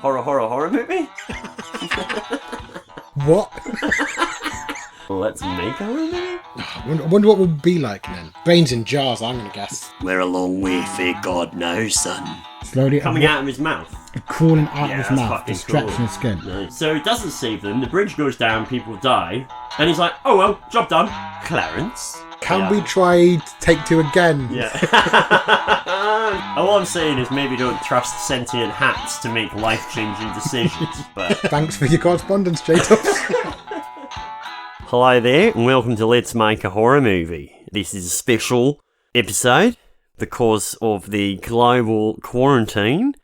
horror movie? What? Let's make a horror movie? I wonder what we'll be like then. Brains in jars, I'm going to guess. We're a long way for God now, son. Slowly Coming out of his mouth. crawling out of his that's mouth, fucking stretching cool. his skin. Nice. So he doesn't save them, the bridge goes down, people die, and he's like, oh well, job done. Clarence? Can we try take two again? Yeah. All I'm saying is maybe don't trust sentient hats to make life-changing decisions, but... Thanks for your correspondence, J-Tubs. Hello there, and welcome to Let's Make a Horror Movie. This is a special episode because of the global quarantine.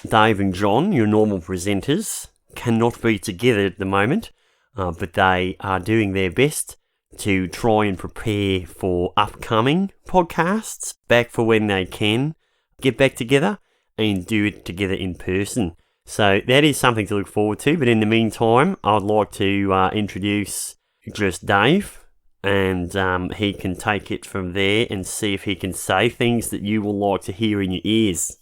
Dave and John, your normal presenters, cannot be together at the moment, but they are doing their best to try and prepare for upcoming podcasts, back for when they can get back together and do it together in person. So that is something to look forward to, but in the meantime, I'd like to introduce just Dave, and he can take it from there and see if he can say things that you will like to hear in your ears.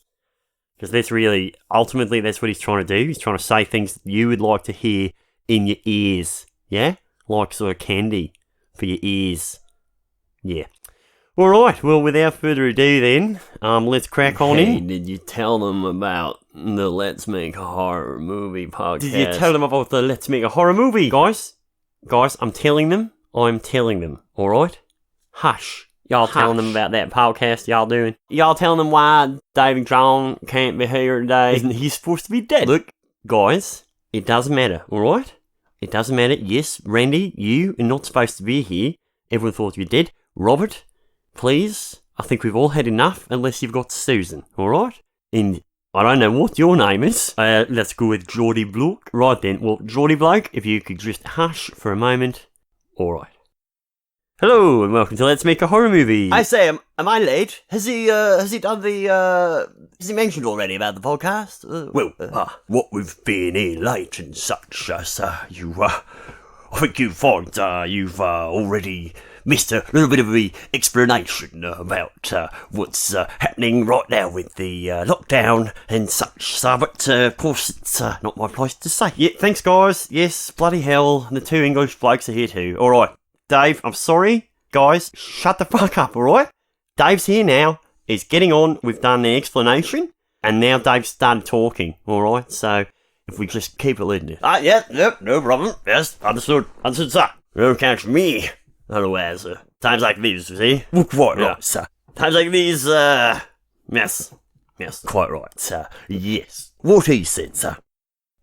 Because that's really, ultimately, that's what he's trying to do. He's trying to say things that you would like to hear in your ears. Yeah? Like sort of candy for your ears. Yeah. Alright, well, without further ado then, let's crack on in. Did you tell them about the Let's Make a Horror Movie podcast? Did you tell them about the Let's Make a Horror Movie? Guys, I'm telling them, alright? Hush. Y'all telling them about that podcast y'all doing? Y'all telling them why Dave John can't be here today? Isn't he supposed to be dead? Look, guys, it doesn't matter, alright? It doesn't matter. Yes, Randy, you are not supposed to be here. Everyone thought you were dead. Robert, please, I think we've all had enough unless you've got Susan, alright? And I don't know what your name is. Let's go with Geordie Bloke. Right then, well, Geordie Bloke, if you could just hush for a moment. Alright. Hello, and welcome to Let's Make a Horror Movie. I say, am I late? Has he done has he mentioned already about the podcast? What we've been here late and such, I think you find, you've already missed a little bit of the explanation about what's happening right now with the lockdown and such, so, but of course it's not my place to say. Yeah, thanks guys. Yes, bloody hell, the two English blokes are here too. Alright. Dave, I'm sorry. Guys, shut the fuck up, alright? Dave's here now. He's getting on. We've done the explanation. And now Dave's started talking, alright? So, if we just keep it listening. Yep, no problem. Yes, understood, sir. Don't catch me. Otherwise, times like these, you see? Quite right, sir. Times like these, yes, quite right, sir. Yes, what he said, sir.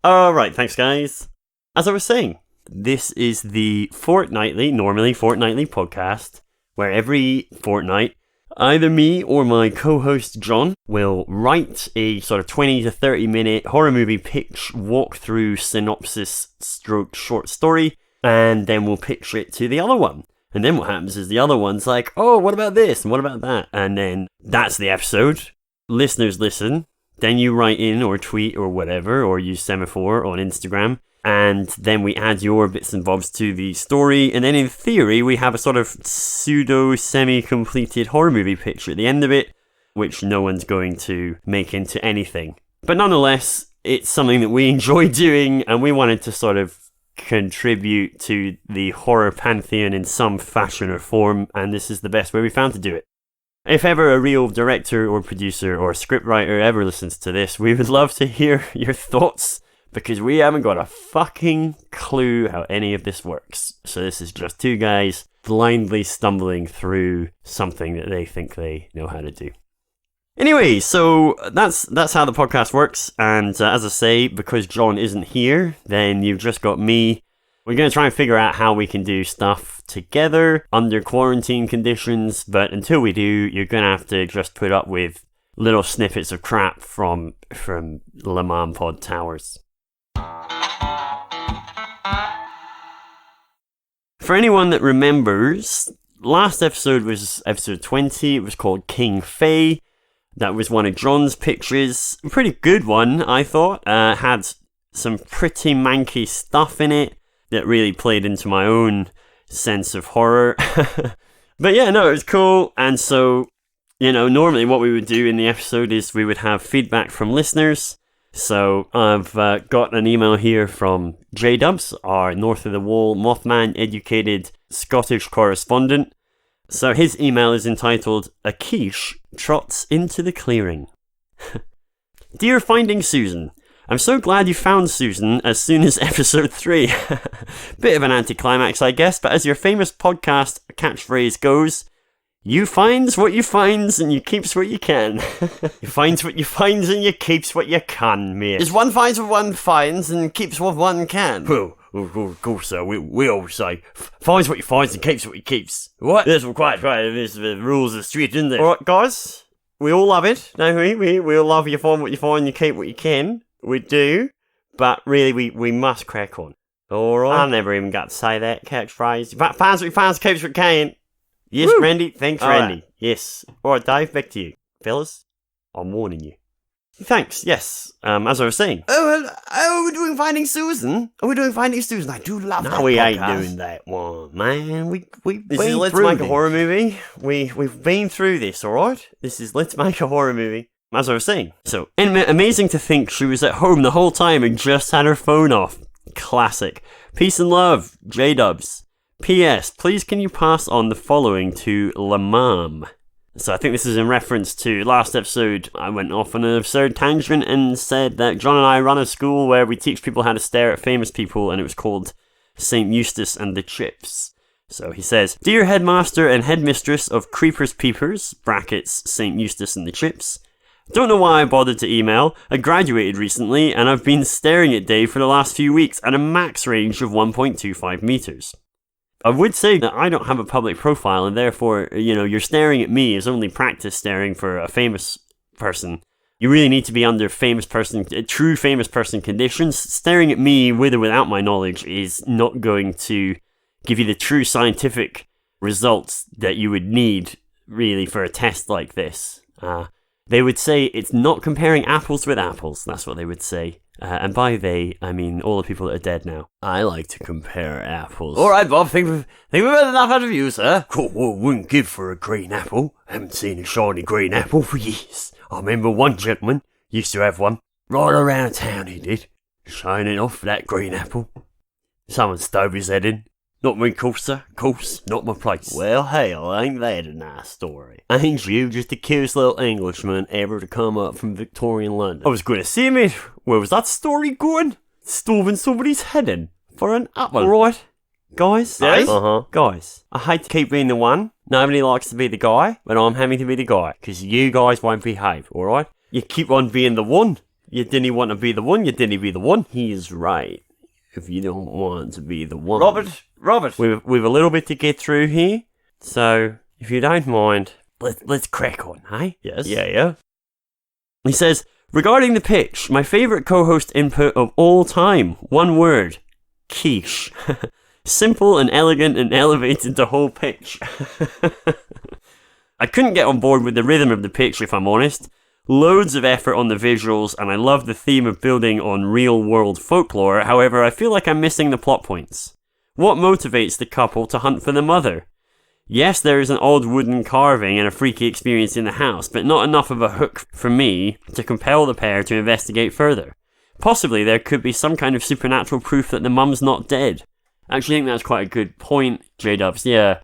Alright, thanks guys. As I was saying, this is the normally fortnightly podcast, where every fortnight, either me or my co-host John will write a sort of 20 to 30 minute horror movie pitch, walkthrough, synopsis, stroke short story, and then we'll pitch it to the other one. And then what happens is the other one's like, oh, what about this, and what about that? And then that's the episode. Listeners listen, then you write in or tweet or whatever, or use Semaphore on Instagram, and then we add your bits and bobs to the story, and then in theory we have a sort of pseudo-semi-completed horror movie picture at the end of it, which no one's going to make into anything. But nonetheless, it's something that we enjoy doing, and we wanted to sort of contribute to the horror pantheon in some fashion or form, and this is the best way we found to do it. If ever a real director or producer or scriptwriter ever listens to this, we would love to hear your thoughts, because we haven't got a fucking clue how any of this works. So this is just two guys blindly stumbling through something that they think they know how to do. Anyway, so that's how the podcast works. And as I say, because John isn't here, then you've just got me. We're going to try and figure out how we can do stuff together under quarantine conditions. But until we do, you're going to have to just put up with little snippets of crap from LMAHMpod towers. For anyone that remembers, last episode was episode 20. It was called King Fae. That was one of John's pictures. A pretty good one, I thought. Had some pretty manky stuff in it that really played into my own sense of horror. But yeah, no, it was cool. And so, normally what we would do in the episode is we would have feedback from listeners. So I've got an email here from J-Dubs, our North of the Wall Mothman-educated Scottish correspondent. So his email is entitled, "A quiche trots into the clearing." Dear Finding Susan, I'm so glad you found Susan as soon as episode 3. Bit of an anticlimax, I guess, but as your famous podcast catchphrase goes, you finds what you finds and you keeps what you can. You finds what you finds and you keeps what you can, mate. Is one finds what one finds and keeps what one can? Well, of course, sir. We always say, finds what you finds and keeps what you keeps. What? That's quite right. There's the rules of the street, isn't there? Alright, guys. We all love it, don't we? We all love you find what you find, you keep what you can. We do. But really, we must crack on. Alright? I never even got to say that catchphrase. Finds what you finds, keeps what you can. Yes, Woo! Randy. Thanks, All Randy. right. Yes. Alright, Dave, back to you. Fellas, I'm warning you. Thanks, yes. As I was saying. Oh, are we doing Finding Susan? Are we doing Finding Susan? I do love that No, we ain't podcast. doing that one, man. We've This been is Let's through Make a this. Horror Movie. We've been through this, alright? This is Let's Make a Horror Movie. As I was saying. So, amazing to think she was at home the whole time and just had her phone off. Classic. Peace and love, J-Dubs. P.S. Please can you pass on the following to LMAHM? So I think this is in reference to last episode. I went off on an absurd tangent and said that John and I run a school where we teach people how to stare at famous people, and it was called St. Eustace and the Chips. So he says, Dear Headmaster and Headmistress of Creepers Peepers, brackets St. Eustace and the Chips, don't know why I bothered to email. I graduated recently and I've been staring at Dave for the last few weeks at a max range of 1.25 meters. I would say that I don't have a public profile and therefore, you're staring at me is only practice staring for a famous person. You really need to be under true famous person conditions. Staring at me with or without my knowledge is not going to give you the true scientific results that you would need really for a test like this. They would say it's not comparing apples with apples. That's what they would say. And by they, I mean all the people that are dead now. I like to compare apples. All right, Bob. Think we've had enough out of you, sir. Cool, well, wouldn't give for a green apple. Haven't seen a shiny green apple for years. I remember one gentleman used to have one. Right around town he did. Shining off that green apple. Someone stove his head in. Not me, course, sir. Course, not my place. Well, hell, ain't that a nice story? Ain't you just the cutest little Englishman ever to come up from Victorian London? I was going to say, mate, where was that story going? Stoving somebody's head in for an apple. Alright, guys? Yes? Guys, I hate to keep being the one. Nobody likes to be the guy, but I'm having to be the guy. Because you guys won't behave, alright? You keep on being the one. You didn't want to be the one, you didn't be the one. He's right. If you don't want to be the one. Robert. We've a little bit to get through here, so if you don't mind, let's crack on, hey? Yes. Yeah. He says, regarding the pitch, my favourite co-host input of all time, one word, quiche. Simple and elegant and elevated the whole pitch. I couldn't get on board with the rhythm of the pitch, if I'm honest. Loads of effort on the visuals, and I love the theme of building on real-world folklore. However, I feel like I'm missing the plot points. What motivates the couple to hunt for the mother? Yes, there is an odd wooden carving and a freaky experience in the house, but not enough of a hook for me to compel the pair to investigate further. Possibly there could be some kind of supernatural proof that the mum's not dead. I actually think that's quite a good point, J-Dubs, yeah.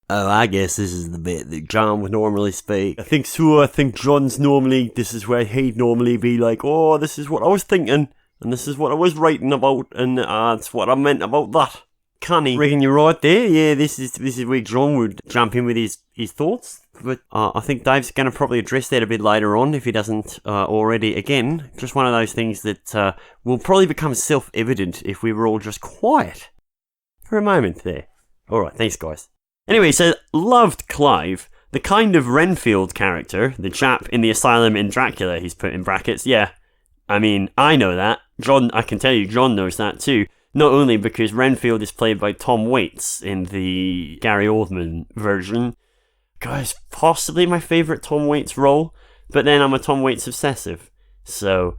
Oh, I guess this is the bit that John would normally speak. I think so. I think this is where he'd normally be like, oh, this is what I was thinking, and this is what I was writing about, and that's what I meant about that. Canny. Reckon you're right there. Yeah, this is where John would jump in with his thoughts. But I think Dave's going to probably address that a bit later on, if he doesn't already. Again, just one of those things that will probably become self-evident if we were all just quiet for a moment there. Alright, thanks guys. Anyway, he says, loved Clive, the kind of Renfield character, the chap in the asylum in Dracula, he's put in brackets. Yeah, I mean, I know that. John, I can tell you, John knows that too. Not only because Renfield is played by Tom Waits in the Gary Oldman version. Guys, possibly my favourite Tom Waits role, but then I'm a Tom Waits obsessive. So,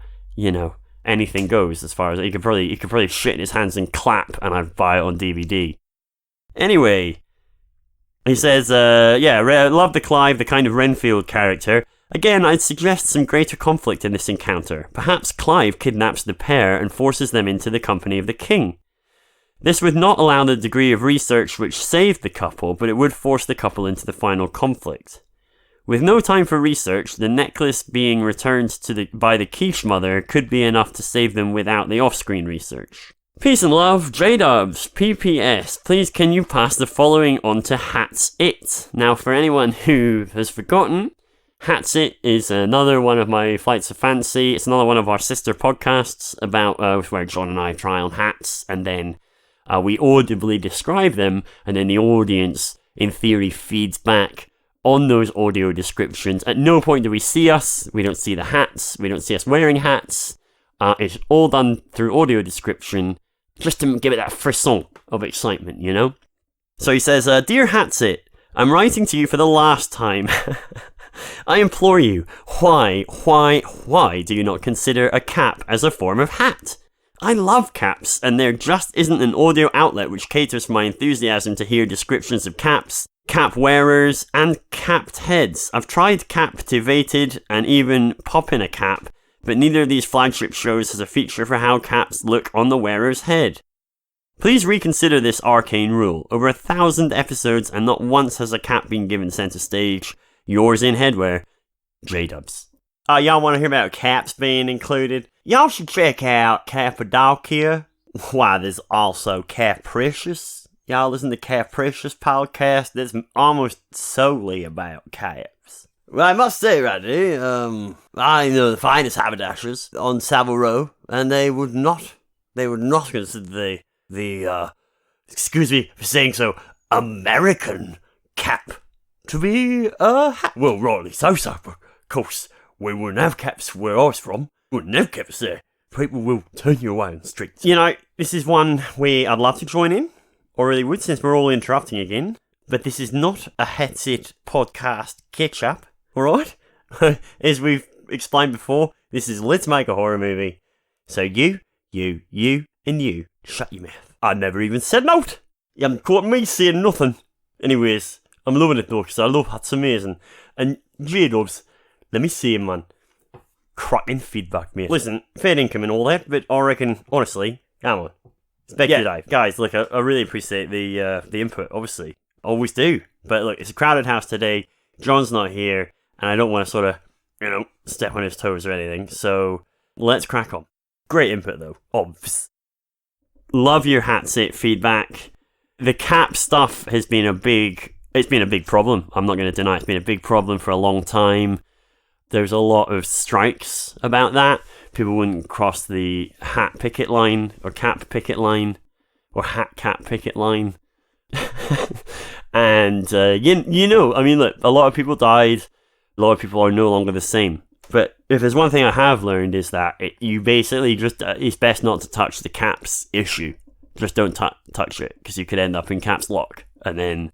anything goes as far as he could probably shit in his hands and clap, and I'd buy it on DVD. Anyway, he says, love the Clive, the kind of Renfield character, Again, I'd suggest some greater conflict in this encounter. Perhaps Clive kidnaps the pair and forces them into the company of the king. This would not allow the degree of research which saved the couple, but it would force the couple into the final conflict. With no time for research, the necklace being returned by the quiche mother could be enough to save them without the off-screen research. Peace and love, J-Dubs, PPS, please can you pass the following on to Hats It? Now for anyone who has forgotten, Hats It is another one of my flights of fancy. It's another one of our sister podcasts about where John and I try on hats, and then we audibly describe them, and then the audience, in theory, feeds back on those audio descriptions. At no point do we see us, we don't see the hats, we don't see us wearing hats. It's all done through audio description, just to give it that frisson of excitement, you know? So he says, Dear Hatsit, I'm writing to you for the last time. I implore you, why do you not consider a cap as a form of hat? I love caps, and there just isn't an audio outlet which caters for my enthusiasm to hear descriptions of caps, cap wearers, and capped heads. I've tried captivated and even popping a cap, but neither of these flagship shows has a feature for how caps look on the wearer's head. Please reconsider this arcane rule. Over 1,000 episodes and not once has a cap been given centre stage. Yours in headwear, J-Dubs. Y'all want to hear about caps being included? Y'all should check out Cappadocia. Why, there's also Capricious. Y'all listen to Capricious podcast that's almost solely about caps. Well, I must say, Randy, I know the finest haberdashers on Savile Row, and they would not consider the excuse me for saying so, American cap to be a hat. Well, rightly so, but of course, we wouldn't have caps where I was from. Wouldn't have caps there. People will turn you away on the streets. You know, this is one where I'd love to join in, or really would, since we're all interrupting again, but this is not a Hatsit podcast catch-up. Alright? As we've explained before, this is Let's Make a Horror Movie. So you, and you, shut your mouth. I never even said note. You haven't caught me saying nothing. Anyways, I'm loving it though, because I love It's amazing. And J-Dubs, let me see him, man. Cracking feedback, mate. Listen, fair income and all that, but I reckon, honestly, come on. It's back today. Guys, look, I really appreciate the input, obviously. Always do. But look, it's a crowded house today. John's not here. And I don't want to sort of, step on his toes or anything. So, let's crack on. Great input, though. Obvs. Love your Hatsit feedback. The cap stuff has been a big problem. I'm not going to deny it's been a big problem for a long time. There's a lot of strikes about that. People wouldn't cross the hat picket line, or cap picket line, or hat cap picket line. And, look, a lot of people died. A lot of people are no longer the same. But if there's one thing I have learned is that you basically just, it's best not to touch the caps issue. Just don't touch it, because you could end up in caps lock. And then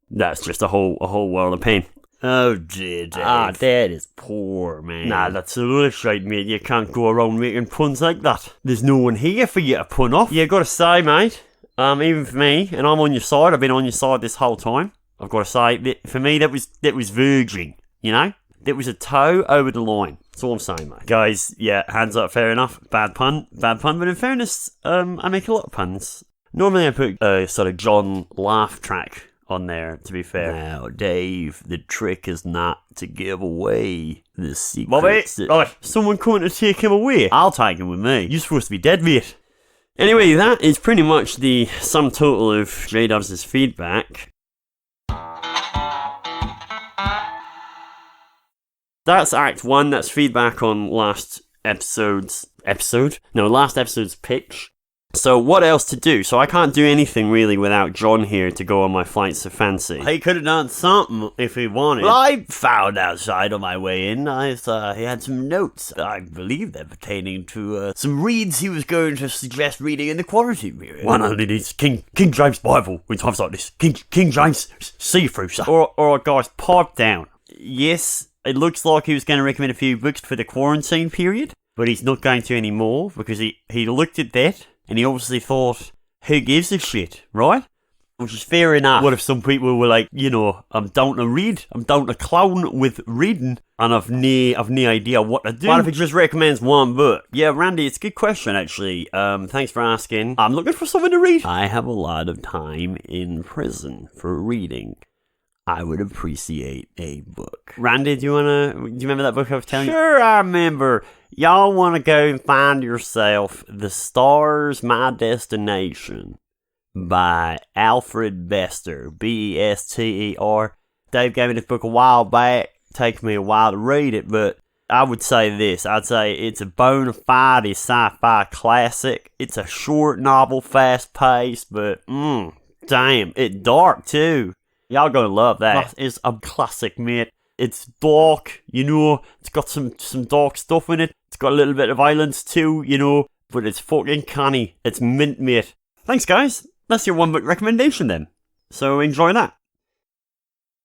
that's just a whole world of pain. Oh dear, Dave. That is poor, man. Nah, that's a little shite, mate. You can't go around making puns like that. There's no one here for you to pun off. You gotta say, mate, even for me, and I'm on your side, I've been on your side this whole time. I've gotta say, for me, that was verging. You know? That was a toe over the line. That's all I'm saying, mate. Guys, yeah, hands up, fair enough. Bad pun. But in fairness, I make a lot of puns. Normally I put a sort of John laugh track on there, to be fair. Now, Dave, the trick is not to give away the secrets. Bobby, right, someone coming to take him away. I'll take him with me. You're supposed to be dead, mate. Anyway, that is pretty much the sum total of J-Dubs' feedback. That's Act 1, that's feedback on last episode's pitch. So what else to do? So I can't do anything really without John here to go on my flights of fancy. He could have done something if he wanted. Well, I found outside on my way in, he had some notes. I believe they're pertaining to some reads he was going to suggest reading in the quarantine period. One only needs King James Bible in times like this. King James see through, sir. Or guys, pipe down. Yes, it looks like he was going to recommend a few books for the quarantine period, but he's not going to anymore because he looked at that and he obviously thought, who gives a shit, right? Which is fair enough. What if some people were like, I'm down to read, I'm down to clown with reading, and I've no idea what to do. What if it just recommends one book? Yeah, Randy, it's a good question, actually. Thanks for asking. I'm looking for something to read. I have a lot of time in prison for reading. I would appreciate a book. Randy, do you remember that book I was telling you? Sure, I remember. Y'all want to go and find yourself The Star's My Destination by Alfred Bester, Bester. Dave gave me this book a while back. Takes me a while to read it, but I would say this. I'd say it's a bona fide sci-fi classic. It's a short novel, fast-paced, but damn, it's dark too. Y'all gonna love that. It's a classic, mate. It's dark, it's got some dark stuff in it. It's got a little bit of violence too, but it's fucking canny. It's mint, mate. Thanks, guys. That's your one book recommendation then. So enjoy that.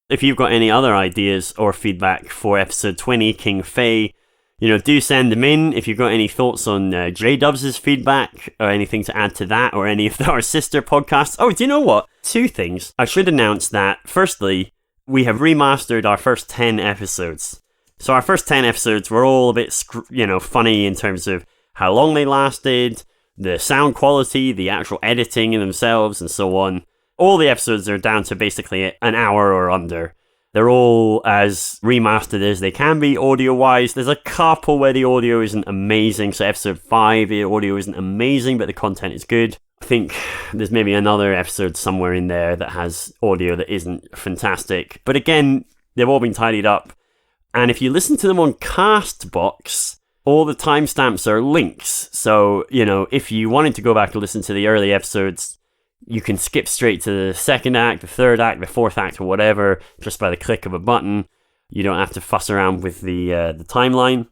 If you've got any other ideas or feedback for episode 20, King Fae, do send them in. If you've got any thoughts on J-Dubs' feedback or anything to add to that or any of our sister podcasts. Oh, do you know what? 2 things. I should announce that, firstly, we have remastered our first 10 episodes. So our first 10 episodes were all a bit, funny in terms of how long they lasted, the sound quality, the actual editing in themselves, and so on. All the episodes are down to basically an hour or under. They're all as remastered as they can be audio-wise. There's a couple where the audio isn't amazing. So episode 5, the audio isn't amazing, but the content is good. I think there's maybe another episode somewhere in there that has audio that isn't fantastic. But again, they've all been tidied up. And if you listen to them on Castbox, all the timestamps are links. So, if you wanted to go back and listen to the early episodes, you can skip straight to the second act, the third act, the fourth act, or whatever, just by the click of a button. You don't have to fuss around with the timeline.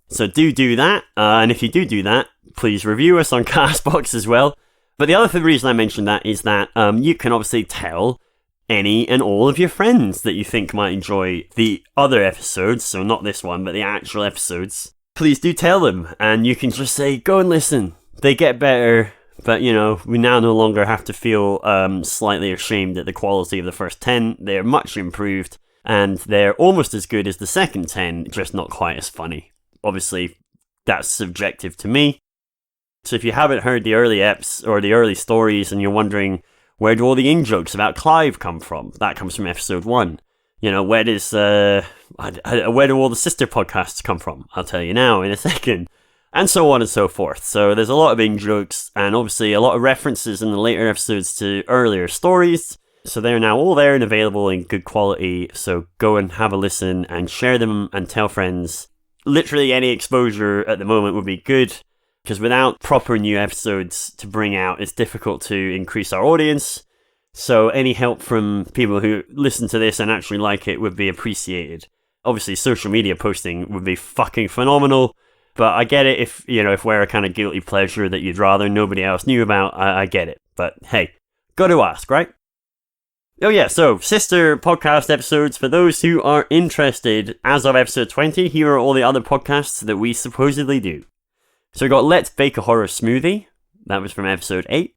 So do that. And if you do that, please review us on Castbox as well. But the other reason I mentioned that is that you can obviously tell any and all of your friends that you think might enjoy the other episodes. So not this one, but the actual episodes. Please do tell them. And you can just say, go and listen. They get better. But, we now no longer have to feel slightly ashamed at the quality of the first 10. They're much improved, and they're almost as good as the second 10, just not quite as funny. Obviously, that's subjective to me. So if you haven't heard the early eps, or the early stories, and you're wondering, where do all the in-jokes about Clive come from? That comes from episode 1. Where do all the sister podcasts come from? I'll tell you now in a second. And so on and so forth. So there's a lot of in-jokes and obviously a lot of references in the later episodes to earlier stories. So they're now all there and available in good quality. So go and have a listen and share them and tell friends. Literally any exposure at the moment would be good, because without proper new episodes to bring out, it's difficult to increase our audience. So any help from people who listen to this and actually like it would be appreciated. Obviously social media posting would be fucking phenomenal. But I get it if we're a kind of guilty pleasure that you'd rather nobody else knew about, I get it. But hey, got to ask, right? Oh yeah, so sister podcast episodes, for those who are interested, as of episode 20, here are all the other podcasts that we supposedly do. So we got Let's Bake a Horror Smoothie, that was from episode 8.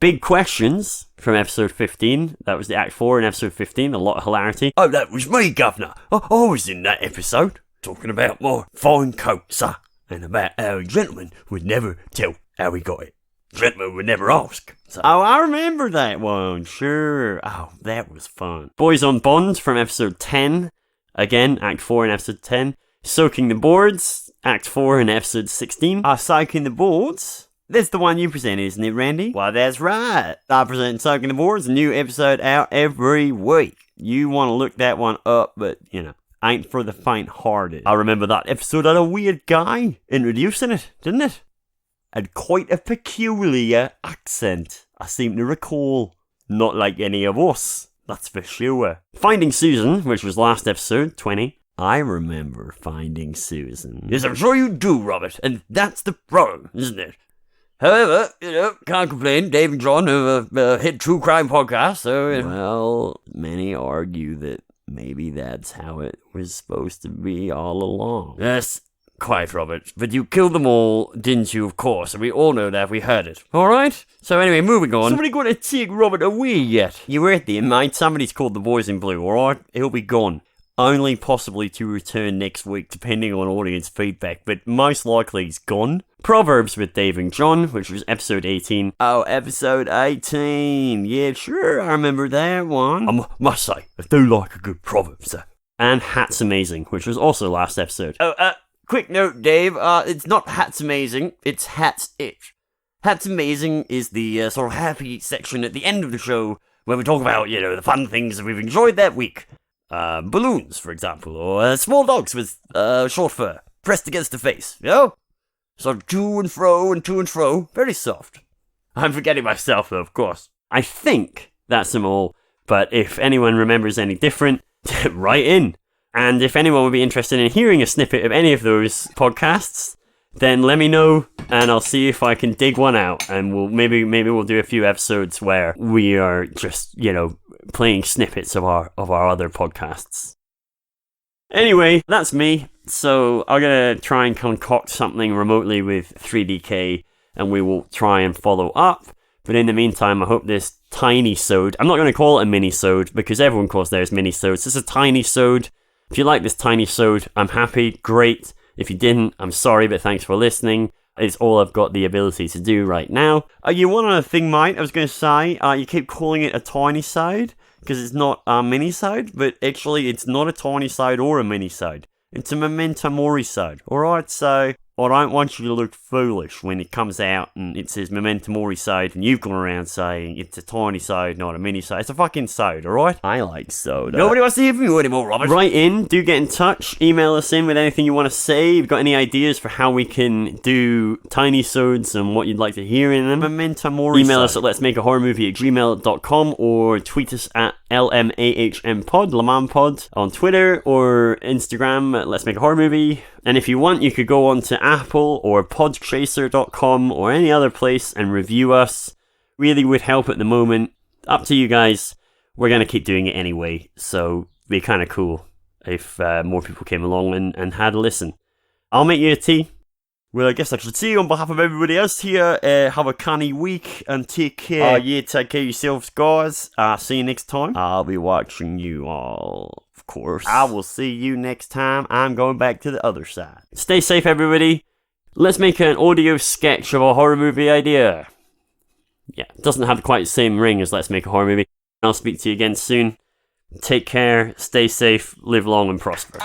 Big Questions from episode 15, that was the Act 4 in episode 15, a lot of hilarity. Oh, that was me, Governor. I was in that episode. Talking about my fine coat, sir, and about how a gentleman would never tell how he got it. Gentleman would never ask. So. Oh, I remember that one, sure. Oh, that was fun. Boys on Bond from episode 10. Again, Act 4 in episode 10. Soaking the Boards, Act 4 in episode 16. Soaking the Boards? That's the one you presented, isn't it, Randy? Well, that's right. I present Soaking the Boards, a new episode out every week. You want to look that one up, but, ain't for the faint-hearted. I remember that episode had a weird guy introducing it, didn't it? Had quite a peculiar accent, I seem to recall. Not like any of us, that's for sure. Finding Susan, which was last episode, 20. I remember Finding Susan. Yes, I'm sure you do, Robert, and that's the problem, isn't it? However, can't complain. Dave and John have a hit true crime podcast, so... Well, many argue that maybe that's how it was supposed to be all along. Yes, Quiet, Robert. But you killed them all, didn't you, of course? And we all know that. We heard it. Alright? So anyway, moving on. Somebody gonna take Robert away yet? You heard him, mate. Somebody's called the boys in blue, alright? He'll be gone. Only possibly to return next week, depending on audience feedback, but most likely he's gone. Proverbs with Dave and John, which was episode 18. Oh, episode 18. Yeah, sure, I remember that one. I must say, I do like a good proverb, sir. And Hat's Amazing, which was also last episode. Quick note, Dave, it's not Hat's Amazing, it's Hat's Itch. Hat's Amazing is the sort of happy section at the end of the show where we talk about, the fun things that we've enjoyed that week. Balloons, for example, or small dogs with short fur pressed against the face, Sort of to and fro, very soft. I'm forgetting myself, though, of course. I think that's them all, but if anyone remembers any different, write in. And if anyone would be interested in hearing a snippet of any of those podcasts, then let me know, and I'll see if I can dig one out, and maybe we'll do a few episodes where we are just, playing snippets of our other podcasts. Anyway, that's me. So I'm gonna try and concoct something remotely with 3DK, and we will try and follow up. But in the meantime, I hope this tiny-sode, I'm not gonna call it a mini-sode because everyone calls theirs mini-sodes. This is a tiny-sode. If you like this tiny-sode, I'm happy. Great. If you didn't, I'm sorry, but thanks for listening. It's all I've got the ability to do right now. You want another thing, mate? I was going to say, you keep calling it a tiny side because it's not a mini side, but actually it's not a tiny side or a mini side. It's a Memento Morisode. Alright, so I don't want you to look foolish when it comes out and it says Memento Morisode and you've gone around saying it's a tiny sode, not a mini sode. It's a fucking sode, alright? I like soda. Nobody wants to hear from you anymore, Robert. Write in, do get in touch, email us in with anything you want to say. If you've got any ideas for how we can do tiny sodes and what you'd like to hear in them, Memento Morisode. Email us at letsmakeahorrormovie@gmail.com or tweet us at LMAHMpod, LMAHMpod on Twitter or Instagram at Let's Make a Horror Movie. And if you want, you could go on to Apple or podchaser.com or any other place and review us. Really would help at the moment. Up to you guys. We're going to keep doing it anyway, so it'd be kind of cool if more people came along and had a listen. I'll make you a tea. Well, I guess I should say on behalf of everybody else here, have a canny week and take care. Take care of yourselves, guys. See you next time. I'll be watching you all. Of course. I will see you next time. I'm going back to the other side. Stay safe, everybody. Let's make an audio sketch of a horror movie idea. Yeah, it doesn't have quite the same ring as Let's Make a Horror Movie. I'll speak to you again soon. Take care, stay safe, live long and prosper.